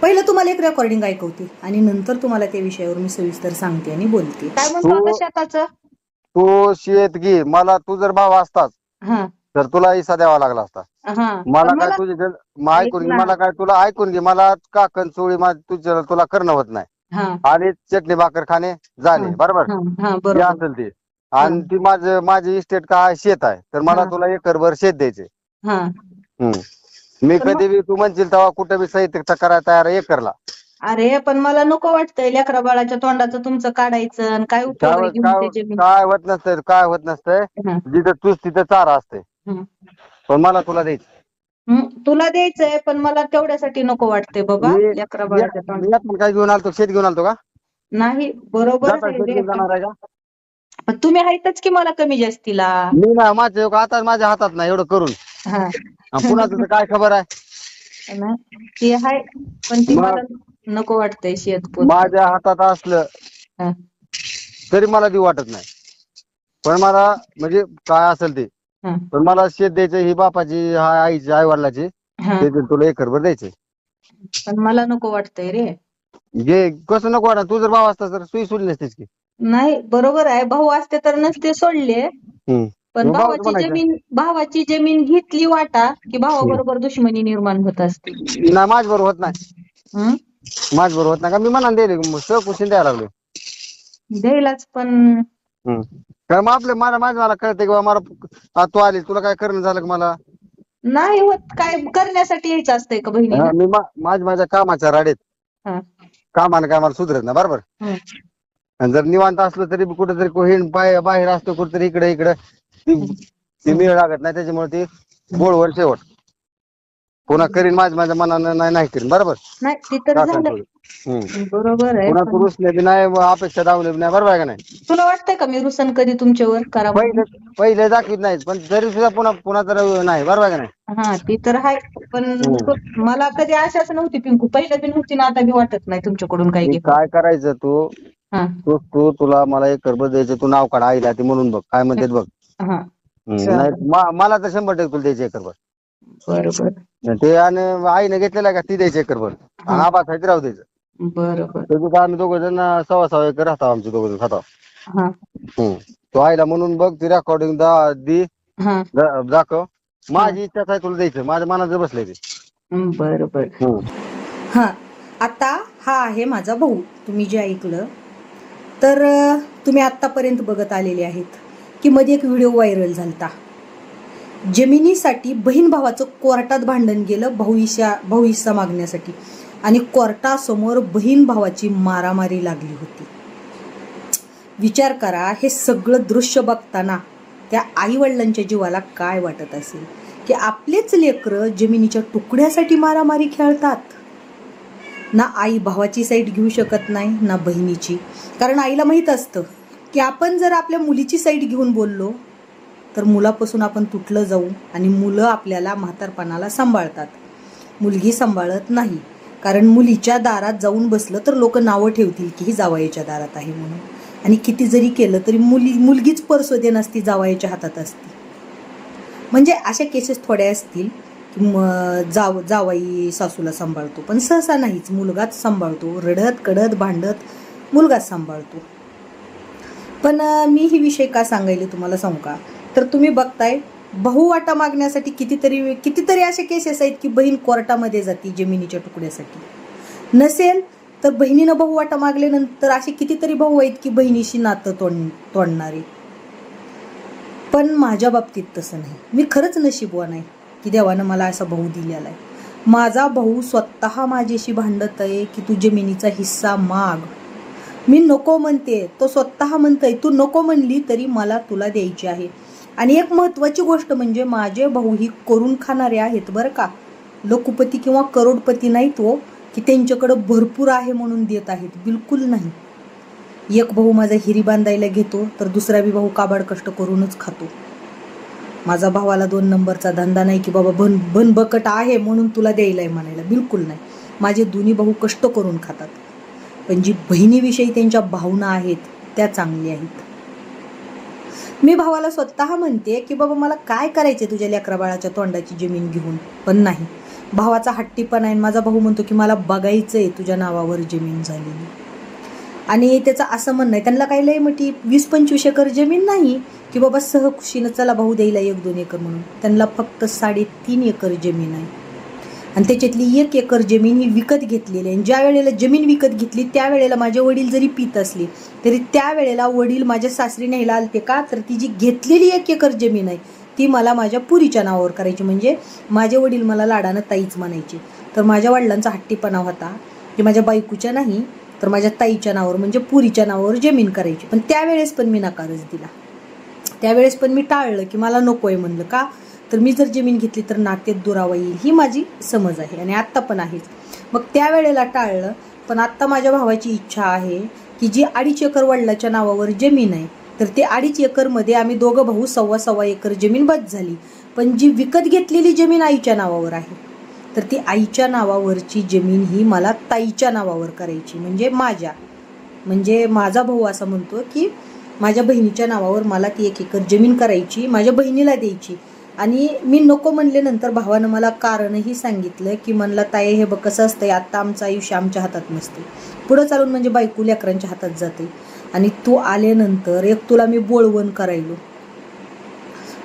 पहिलं तुम्हाला एक रेकॉर्डिंग ऐकवते आणि नंतर तुम्हाला त्या विषयावर मी सविस्तर सांगते आणि बोलते. काय म्हणतो आता शेताचं? तू शेत घे, मला तू जर भाव असतास हा तर तुला हिस्सा द्यावा लागला असता. हा मला पण काय मला तुझी ऐक ऐकून घे, ना. मला काय तुला ऐकून घे, मला काकण चोळी तुला करणं होत नाही. हा आणि चटणी भाकर खाणे जाणे, बरोबर हा हा जे बरोबर. असेल ते. आणि ती माझी इस्टेट काय शेत आहे, तर मला हा. तुला एकरभर शेत द्यायचे. हा मी पण कधी बी तू म्हणशील तेव्हा कुठे बी साहित्य करायला तयार आहे एकरला. अरे पण मला नको वाटतंय लेकरा बाळाच्या तोंडाचं तुमचं काढायचं आणि काय उपयोग आहे घेऊन काय त्याचे बी. काय होत नसतंय, काय होत नसतंय. हा. जिथं तूच तिथं चारा असते, हं. पण मला तुला द्यायचं. तुला द्यायचंय पण मला तेवढ्यासाठी नको वाटतंय बाबा मी लेकरा मी बाळाच्या तोंड. मी आपण काय घेऊन आलतो, शेत घेऊन आलतो का? नाही बरोबरच जाता आहे शेत रे घेऊन जाणार आहे का? पण तुम्ही आहेतच की मला कमी जास्तीला. मी ना आता माझ्या हातात नाही एवढं करून. हा पुन्हा तुझं काय खबर आहे? नाही ते आहे पण ती मग मला नको वाटतंय शेत पोत. माझ्या हातात असलं हा. तरी मला देऊ वाटत नाही. पण मला म्हणजे काय असेल ते, हा. पण मला शेत द्यायचं ही बापाची आईची आई वडिलाची, हा. ते तुला एकरभर द्यायचे. पण मला नको वाटतंय रे. जे कसं नको वाटत, तू जर भाव असता तर सुई सोडली नसतीस की. नाही बरोबर आहे, भाऊ असते तर नसते सोडले. पण मग भाऊच म्हणायचं. भावाची जमीन घेतली वाटा की भावाबरोबर दुश्मनी निर्माण होत असते. नाही माझ बरोबर होत नाही. माझ बरोबर होत नाही का? मी मनाने द्यायला सहकुशीन द्यायला लागलो. द्यायलाच पण कारण मग मला कळतंय की बाबा मला तू आली, तुला काय करणं झालं का मला? नाही होत, काय करण्यासाठी यायचं असतंय का बहिणीला? मी माझ्या कामाच्या राडेत हा. कामानं काय मला सुधरत नाही, बरोबर. हं. आणि जर निवांत असलं तरी कुठेतरी बाहेर असतो, कुठेतरी इकडे ती मेळ लागत नाही. त्याच्यामुळे ती गोळवर शेवट पुन्हा करीन माझ्या मनानं नाही करीन, बरोबर. नाही ते तर झालं बरोबर आहे. पुन्हा पण तू रुसले बी नाही, अपेक्षा दावली बी नाही, बरोबर आहे का नाही? तुला वाटतंय का मी रुसन कधी तुमच्यावर करा म्हणून? पहिले दाखवित नाहीत, पण तरी सुद्धा पुन्हा तर नाही, बरोबर आहे का नाही? हा ती तर आहे पण मला कधी आशाच नव्हती पिंकू, पहिलं बी नव्हती ना आता बी वाटत नाही तुमच्याकडून काही घेऊ. काय करायचं तुला मला एकरभर द्यायचं, तू नाव काढ आईला ती म्हणून बघ काय म्हणतात बघ. हा नाही मला तर 100% तुला द्यायचे एकरभर. बरोबर. ते आणि आईने घेतलेला का ती द्यायची एकरभर आणि आबासाठी राहू द्यायचं. बरोबर. त्याच्यात आम्ही दोघं जण 1.25 एकर राहतो, आमचे दोघं जण खातो. हा तो आईला म्हणून बघ, ती रेकॉर्डिंग दाखव. माझी इच्छा आहे तुला द्यायचं, माझ्या मनात बसलंय ते. बरोबर. हा आता हा आहे माझा भाऊ. तुम्ही जे ऐकलं तर तुम्ही आतापर्यंत बघत आलेले आहेत की मध्ये एक व्हिडिओ व्हायरल झालता. जमिनीसाठी बहीण भावाचं कोर्टात भांडण गेलं भाऊ हिस्सा मागण्यासाठी आणि कोर्टासमोर बहीण भावाची मारामारी लागली होती. विचार करा, हे सगळं दृश्य बघताना त्या आई वडिलांच्या जीवाला काय वाटत असेल की आपलेच लेकरं जमिनीच्या तुकड्यासाठी मारामारी खेळतात. ना आई भावाची साईड घेऊ शकत नाही ना बहिणीची, कारण आईला माहित असतं की आपण जर आपल्या मुलीची साईड घेऊन बोललो तर मुलापासून आपण तुटलं जाऊ आणि मुलं आपल्याला म्हातारपणाला सांभाळतात, मुलगी सांभाळत नाही. कारण मुलीच्या दारात जाऊन बसलं तर लोक नावं ठेवतील की ही जावयाच्या दारात आहे म्हणून, आणि किती जरी केलं तरी मुलगीच परसोदे नसती, जावयाच्या हातात असती. म्हणजे अशा केसेस थोड्या असतील की जावाई सासूला सांभाळतो, पण सहसा नाहीच, मुलगाच सांभाळतो. रडत कडत भांडत मुलगाच सांभाळतो. पण मी ही विषय का सांगायले तुम्हाला सांगू का, तर तुम्ही बघताय भाऊ वाटा मागण्यासाठी कितीतरी असे केसेस आहेत की बहीण कोर्टामध्ये जाते जमिनीच्या तुकड्यासाठी. नसेल तर बहिणीनं भाऊ वाटा मागल्यानंतर असे कितीतरी भाऊ आहेत की बहिणीशी नातं तोडणारे. पण माझ्या बाबतीत तसं नाही. मी खरंच नशीबवान आहे की देवानं मला असा भाऊ दिलेला आहे. माझा भाऊ स्वतः माझ्याशी भांडत आहे की तू जमिनीचा हिस्सा माग. मी नको म्हणते, तो स्वतः म्हणतोय तू नको म्हणली तरी मला तुला द्यायची आहे. आणि एक महत्वाची गोष्ट म्हणजे माझे भाऊ ही करून खाणारे आहेत बरं का, लखुपती किंवा करोडपती नाही तो की त्यांच्याकडं भरपूर आहे म्हणून देत आहेत, बिलकुल नाही. एक भाऊ माझा हिरी बांधायला घेतो तर दुसरा बी भाऊ काबाड कष्ट करूनच खातो. माझा भावाला 2 नंबरचा धंदा नाही की बाबा बनबकट आहे म्हणून तुला द्यायलाय म्हणायला, बिलकुल नाही. माझे दोन्ही भाऊ कष्ट करून खातात. पण जी बहिणीविषयी त्यांच्या भावना आहेत त्या चांगल्या आहेत. मी भावाला स्वतः म्हणते की बाबा मला काय करायचे तुझ्या लेकरा बाळाच्या तोंडाची जमीन घेऊन, पण नाही, भावाचा हट्टीपणा आहे. माझा भाऊ म्हणतो की मला बघायचंय तुझ्या नावावर जमीन झालेली. आणि त्याचं असं म्हणणं आहे, त्यांना काही लय मोठी 20-25 एकर जमीन नाही की बाबा सहखुशीनं चला भाऊ द्यायला 1-2 एकर म्हणून. त्यांना फक्त 3.5 एकर जमीन आहे. आणि त्याच्यातली 1 एकर जमीन ही विकत घेतलेली आहे. ज्या वेळेला जमीन विकत घेतली त्यावेळेला माझे वडील जरी पित असले तरी त्यावेळेला वडील माझ्या सासरी न्यायला आलते का, तर ती जी घेतलेली 1 एकर जमीन आहे ती मला माझ्या पुरीच्या नावावर करायची. म्हणजे माझे वडील मला लाडानं ताईच म्हणायचे. तर माझ्या वडिलांचा हट्टीपणा होता की माझ्या बायकोच्या नाही तर माझ्या ताईच्या नावावर म्हणजे पुरीच्या नावावर जमीन करायची. पण त्यावेळेस पण मी नकारच दिला. त्यावेळेस पण मी टाळलं की मला नको आहे म्हणलं. का तर मी जर जमीन घेतली तर नात्यात दुरावा येईल ही माझी समज आहे आणि आत्ता पण आहेच. मग त्यावेळेला टाळलं. पण आत्ता माझ्या भावाची इच्छा आहे की जी 2.5 एकर वडिलाच्या नावावर जमीन आहे तर ते 2.5 एकरमध्ये आम्ही दोघं भाऊ 1.25 एकर जमीन बस झाली. पण जी विकत घेतलेली जमीन आईच्या नावावर आहे तर ती आईच्या नावावरची जमीन ही मला ताईच्या नावावर करायची. म्हणजे माझा भाऊ असं म्हणतो की माझ्या बहिणीच्या नावावर मला ती 1 एकर जमीन करायची, माझ्या बहिणीला द्यायची. आणि मी नको म्हणल्यानंतर भावानं मला कारणही सांगितलं की म्हणलं ताई हे बघ कसं असतंय, आत्ता आमचं आयुष्य आमच्या हातात नसते, पुढं चालून म्हणजे बायको लेकरांच्या हातात जाते. आणि तू आल्यानंतर एक तुला मी बोलवण करायलो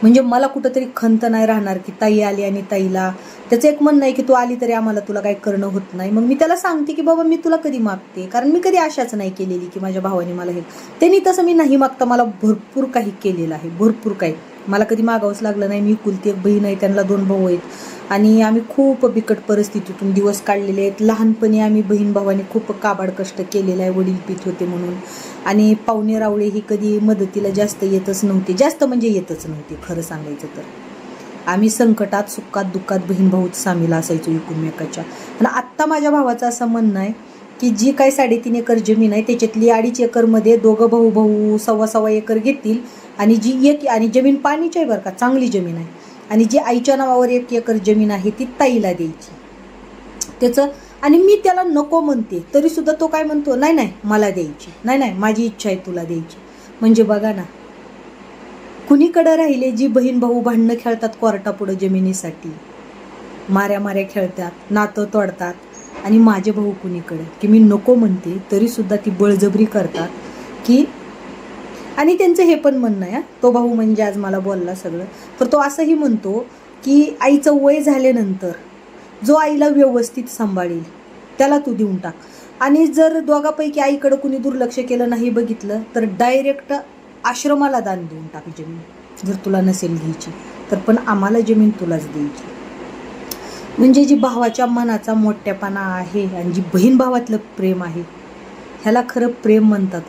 म्हणजे मला कुठंतरी खंत नाही राहणार की ताई आली आणि ताईला त्याचं एक म्हणणं आहे की तू आली तरी आम्हाला तुला काही करणं होत नाही. मग मी त्याला सांगते की बाबा मी तुला कधी मागते, कारण मी कधी आशाच नाही केलेली की माझ्या भावाने मला हे. त्यांनी तसं मी नाही मागता मला भरपूर काही केलेलं आहे, भरपूर काही. मला कधी मागावंच लागलं नाही. मी कुलती एक बहीण आहे, त्यांना 2 भाऊ आहेत आणि आम्ही खूप बिकट परिस्थितीतून दिवस काढलेले आहेत. लहानपणी आम्ही बहीण भावाने खूप काबाड कष्ट केलेलं आहे, वडील पीत होते म्हणून. आणि पाहुणे रावळे ही कधी मदतीला जास्त येतच नव्हते, जास्त म्हणजे येतच नव्हते खरं सांगायचं तर. आम्ही संकटात सुखात दुःखात बहीण भाऊच सामील असायचो एकमेकाच्या. आणि आत्ता माझ्या भावाचं असं म्हणणं आहे की जी काही 3.5 एकर जमीन आहे त्याच्यातली 2.5 एकरमध्ये दोघं भाऊ 1.25 एकर घेतील आणि जी आणि जमीन पाणीची आहे बरं का, चांगली जमीन आहे. आणि जी आईच्या नावावर 1 एकर जमीन आहे ती ताईला द्यायची त्याचं. आणि मी त्याला नको म्हणते तरी सुद्धा तो काय म्हणतो, नाही मला द्यायची, नाही माझी इच्छा आहे तुला द्यायची. म्हणजे बघा ना कुणीकडे राहिले जी बहीण भाऊ भांडणं खेळतात कोर्टापुढं जमिनीसाठी, माऱ्या खेळतात, नातं तोडतात. आणि माझे भाऊ कुणीकडे की मी नको म्हणते तरी सुद्धा ती बळजबरी करतात की. आणि त्यांचं हे पण म्हणणं आहे, तो भाऊ म्हणजे आज मला बोलला सगळं, तर तो असंही म्हणतो की आईचं वय झाल्यानंतर जो आईला व्यवस्थित सांभाळेल त्याला तू देऊन टाक. आणि जर दोघापैकी आईकडं कुणी दुर्लक्ष केलं नाही बघितलं तर डायरेक्ट आश्रमाला दान देऊन टाक जमीन, जर तुला नसेल घ्यायची तर. पण आम्हाला जमीन तुलाच द्यायची. म्हणजे जी भावाच्या मनाचा मोठ्यापणा आहे आणि जी बहीण भावातलं प्रेम आहे ह्याला खरं प्रेम म्हणतात.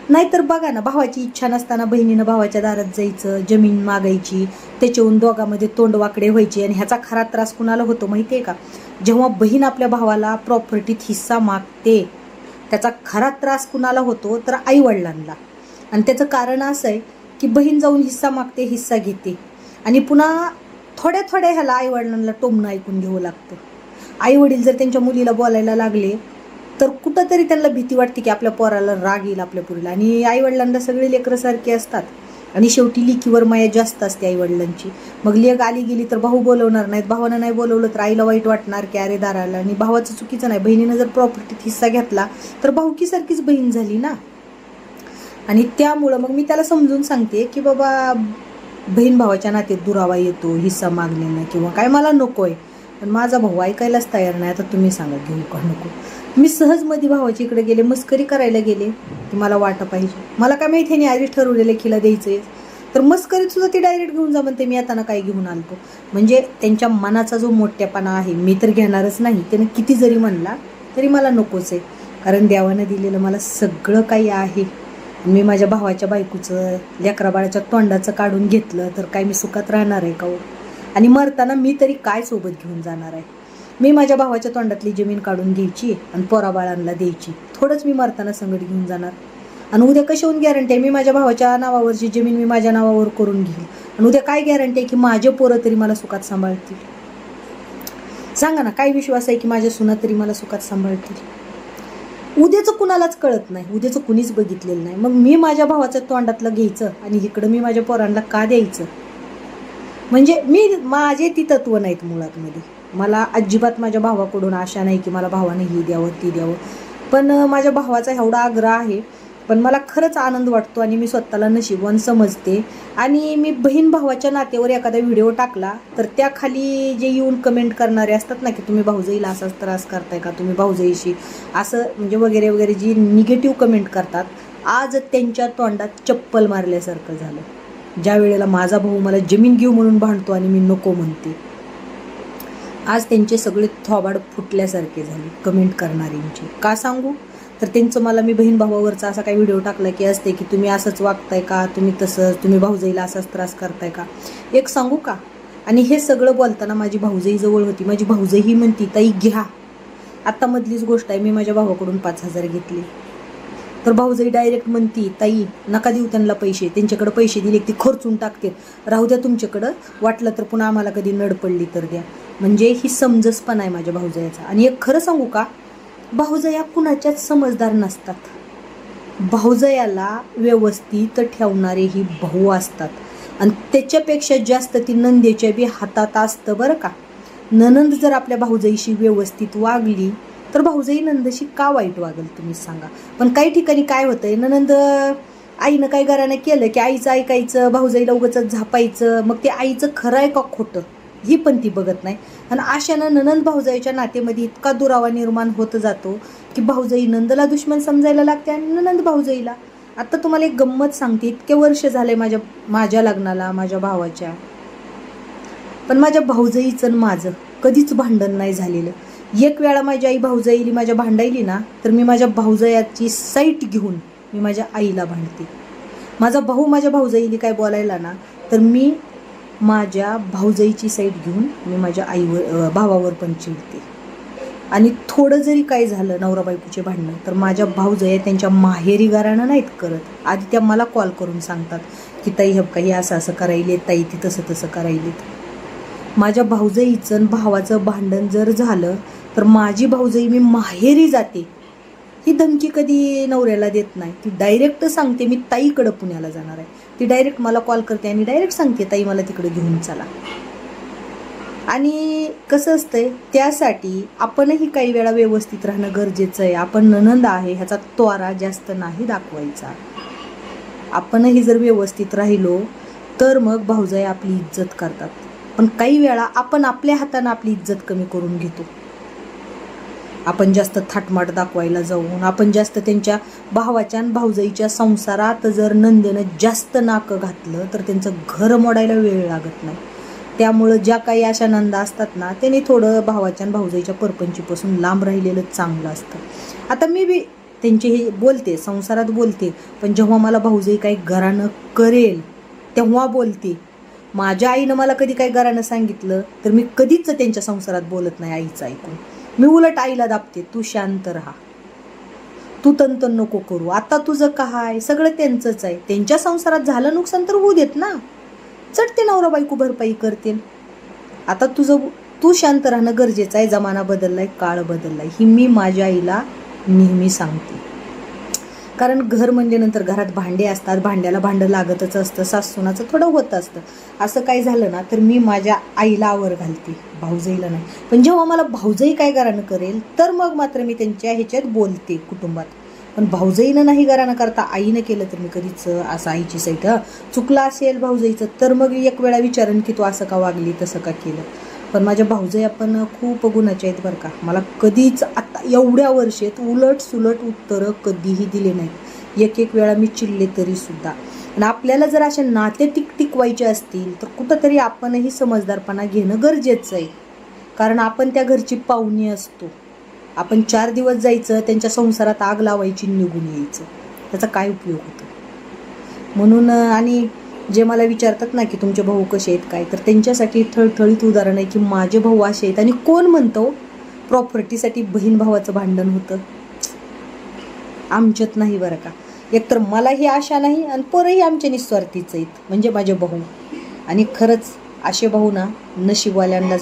नाहीतर बघा ना भावाची इच्छा नसताना बहिणीनं भावाच्या दारात जायचं, जमीन मागायची, त्याच्याहून दोघांमध्ये तोंड वाकडे व्हायची. आणि ह्याचा खरा त्रास कुणाला होतो माहिती आहे का, जेव्हा बहीण आपल्या भावाला प्रॉपर्टीत हिस्सा मागते त्याचा खरा त्रास कुणाला होतो तर आईवडिलांना. आणि त्याचं कारण असं आहे की बहीण जाऊन हिस्सा मागते, हिस्सा घेते आणि पुन्हा थोड्या ह्याला आईवडिलांना टोमणं ऐकून घ्यावं लागतं. आईवडील जर त्यांच्या मुलीला बोलायला लागले तर कुठंतरी त्यांना भीती वाटते की आपल्या पोराला राग येईल आपल्या पुरीला. आणि आईवडिलांना सगळे लेकरसारखे असतात आणि शेवटी लेकीवर माया जास्त असते आईवडिलांची. मग लेक आली गेली तर भाऊ बोलवणार नाहीत, भावानं नाही बोलवलं तर आईला वाईट वाटणार की अरे दाराला. आणि भावाचं चुकीचं नाही, बहिणीनं जर प्रॉपर्टीत हिस्सा घेतला तर भाऊकीसारखीच बहीण झाली ना. आणि त्यामुळं मग मी त्याला समजून सांगते की बाबा बहीण भावाच्या नात्यात दुरावा येतो हिस्सा मागण्यानं किंवा काय, मला नको आहे. पण माझा भाऊ ऐकायलाच तयार नाही. आता तुम्ही सांगा घेऊ का नको. मी सहज मध्ये भावाच्या इकडे गेले, मस्करी करायला गेले की मला वाटं पाहिजे. मला काय माहिती आहे आधी ठरवलेलं खिला द्यायचंय तर मस्करीत सुद्धा ती डायरेक्ट घेऊन जा म्हणते मी येताना काय घेऊन आलतो. म्हणजे त्यांच्या मनाचा जो मोठ्यापणा आहे, मी तर घेणारच नाही, त्यानं किती जरी म्हणला तरी मला नकोच आहे. कारण देवानं दिलेलं मला सगळं काही आहे. मी माझ्या भावाच्या बायकोचं लेकरा बाळाच्या तोंडाचं काढून घेतलं तर काय मी सुखात राहणार आहे का? आणि मरताना मी तरी काय सोबत घेऊन जाणार आहे? मी माझ्या भावाच्या तोंडातली जमीन काढून घ्यायची आणि पोराबाळांना द्यायची, थोडंच मी मरताना संगत घेऊन जाणार. आणि उद्या कशी होऊन गॅरंटी आहे मी माझ्या भावाच्या नावावरची जमीन मी माझ्या नावावर करून घेईन आणि उद्या काय गॅरंटी आहे की माझे पोरं तरी मला सुखात सांभाळतील? सांगा ना, काय विश्वास आहे की माझ्या सुना तरी मला सुखात सांभाळतील? उद्याचं कुणालाच कळत नाही, उद्याचं कुणीच बघितलेलं नाही. मग मी माझ्या भावाच्या तोंडातलं घ्यायचं आणि इकडं मी माझ्या पोरांना का द्यायचं? म्हणजे माझे ती तत्व नाहीत मुळात मध्ये. मला अजिबात माझ्या भावाकडून आशा नाही की मला भावानं ही द्यावं ती द्यावं, पण माझ्या भावाचा एवढा आग्रह आहे. पण मला खरंच आनंद वाटतो आणि मी स्वतःला नशीबवान समजते. आणि मी बहीण भावाच्या नात्यावर एखादा व्हिडिओ टाकला तर त्या खाली जे येऊन कमेंट करणारे असतात ना, की तुम्ही भाऊजाईला असाच त्रास करताय का, तुम्ही भाऊजाईशी असं म्हणजे वगैरे वगैरे जी निगेटिव्ह कमेंट करतात, आज त्यांच्या तोंडात चप्पल मारल्यासारखं झालं. ज्या वेळेला माझा भाऊ मला जमीन घेऊ म्हणून भांडतो आणि मी नको म्हणते, आज त्यांचे सगळे थोबाड फुटल्यासारखे झाले कमेंट करणाऱ्यांचे. का सांगू, तर त्यांचं मला मी बहीण भावावरचा असा काही व्हिडिओ टाकला की असते की तुम्ही असंच वागताय का, तुम्ही तसंच, तुम्ही भाऊजाईला असाच त्रास करताय का. एक सांगू का, आणि हे सगळं बोलताना माझी भाऊजाई जवळ होती. माझी भाऊजाई ही म्हणती ताई घ्या. आता मधलीच गोष्ट आहे, मी माझ्या भावाकडून 5,000 घेतले तर भाऊजाई डायरेक्ट म्हणती ताई नका देऊ त्यांना पैसे, त्यांच्याकडे पैसे दिले की ते खर्चून टाकते, राहू द्या तुमच्याकडं, वाटलं तर पुन्हा आम्हाला कधी नड पडली तर द्या. म्हणजे ही समजसपणा आहे माझ्या भाऊजाईचा. आणि एक खरं सांगू का, भाऊजया कुणाच्याच समजदार नसतात. भाऊजयाला व्यवस्थित ठेवणारे ही भाऊ असतात आणि त्याच्यापेक्षा जास्त ती नंदेच्या बी हातात असतं बरं का. ननंद जर आपल्या भाऊजाईशी व्यवस्थित वागली तर भाऊजाई नंदशी का वाईट वागल तुम्ही सांगा. पण काही ठिकाणी काय होतंय, ननंद आईनं काही घरानं केलं की आईचं ऐकायचं, भाऊजाईला उगाचच झापायचं, मग ते आईचं खरं आहे का खोटं ही पण ती बघत नाही. आणि अशानं ननंद भाऊजाईच्या नातेमध्ये इतका दुरावा निर्माण होत जातो की भाऊजाई नंदला दुश्मन समजायला लागते आणि ननंद भाऊजाईला. आता तुम्हाला एक गंमत सांगते, इतके वर्ष झाले माझ्या लग्नाला माझ्या भावाच्या, पण माझ्या भाऊजाईचं आणि माझं कधीच भांडण नाही झालेलं. एक वेळा माझी आई भाऊजाईली माझ्या भांडायली ना, तर मी माझ्या भाऊजायाची साईट घेऊन मी माझ्या आईला भांडते. माझा भाऊ माझ्या भाऊजाईली काय बोलायला ना, तर मी माझ्या भाऊजाईची साईड घेऊन मी माझ्या आईवर भावावर पण चिडते. आणि थोडं जरी काय झालं नवरा बायकोचे भांडणं, तर माझ्या भाऊजाई त्यांच्या माहेरी घराणं नाहीत करत, आधी त्या मला कॉल करून सांगतात की ताई हे काही असं असं करायले, ताई ती तसं तसं करायलेत. माझ्या भाऊजाईचं आणि भावाचं भांडण जर झालं तर माझी भाऊजाई मी माहेरी जाते ही धमकी कधी नवऱ्याला देत नाही. ती डायरेक्ट सांगते मी ताईकडं पुण्याला जाणार आहे, ती डायरेक्ट मला कॉल करते आणि डायरेक्ट सांगते ताई मला तिकडे घेऊन चला. आणि कसं असतंय, त्यासाठी आपणही काही वेळा व्यवस्थित राहणं गरजेचं आहे. आपण ननंद आहे ह्याचा त्वारा जास्त नाही दाखवायचा. आपणही जर व्यवस्थित राहिलो तर मग भाऊजाई आपली इज्जत करतात. पण काही वेळा आपण आपल्या हाताने आपली इज्जत कमी करून घेतो. आपण जास्त थाटमाट दाखवायला जाऊन, आपण जास्त त्यांच्या भावाच्या आणि भाऊजाईच्या संसारात जर नंदेनं जास्त नाकं घातलं तर त्यांचं घर मोडायला वेळ लागत नाही. त्यामुळं ज्या काही अशा नंदा असतात ना, त्यांनी थोडं भावाच्या आणि भाऊजाईच्या परपंचीपासून लांब राहिलेलं चांगलं असतं. आता मी बी त्यांचे हे बोलते, संसारात बोलते, पण जेव्हा मला भाऊजाई काही घरानं करेल तेव्हा बोलते. माझ्या आईनं मला कधी काही घरानं सांगितलं तर मी कधीच त्यांच्या संसारात बोलत नाही आईचं ऐकून. मी उलट आईला दाबते, तू शांत राहा, तू तंतन नको करू, आता तुझं काय सगळं त्यांचंच आहे, त्यांच्या संसारात झालं नुकसान तर होऊ देत ना, चटते नवरा बायको भरपाई करतील, आता तू शांत राहणं गरजेचं आहे. जमाना बदललाय, काळ बदललाय, ही मी माझ्या आईला नेहमी सांगते. कारण घर म्हणजे नंतर घरात भांडे असतात, भांड्याला भांडं लागतच असतं, सासूनाचं थोडं होत असतं. असं काय झालं ना तर मी माझ्या आईला आवर घालते, भाऊजाईला नाही. पण जेव्हा मला भाऊजाई काय घरानं करेल तर मग मात्र मी त्यांच्या ह्याच्यात बोलते कुटुंबात. पण भाऊजाईनं नाही घरानं करता आईनं केलं तर मी कधीच असं आईची साईट चुकलं असेल भाऊजाईचं तर मग एक वेळा विचारेन की तू असं का वागली, तसं का केलं. पण माझ्या भाऊजाई आपण खूप गुणाच्या आहेत बरं का. मला कधीच आता एवढ्या वर्षात उलट सुलट उत्तरं कधीही दिले नाहीत. एक वेळा मी चिडले तरी सुद्धा. आणि आपल्याला जर असे नाते टिकवायचे असतील तर कुठंतरी आपणही समजदारपणा घेणं गरजेचं आहे. कारण आपण त्या घरची पाहुणी असतो. आपण 4 दिवस जायचं, त्यांच्या संसारात आग लावायची, निघून यायचं, त्याचा काय उपयोग होतो. म्हणून आणि जे मला विचारतात ना की तुमचे भाऊ कसे आहेत काय, तर त्यांच्यासाठी ठळठळीत उदाहरण आहे की माझे भाऊ असे आहेत. आणि कोण म्हणतो प्रॉपर्टीसाठी बहीण भावाचं भांडण होतं, आमच्यात नाही बरं का. एकतर मलाही आशा नाही आणि पोरही आमच्या निस्वार्थीच आहेत म्हणजे माझे भाऊ. आणि खरंच असे भाऊ ना नशीबवाल्यांनाच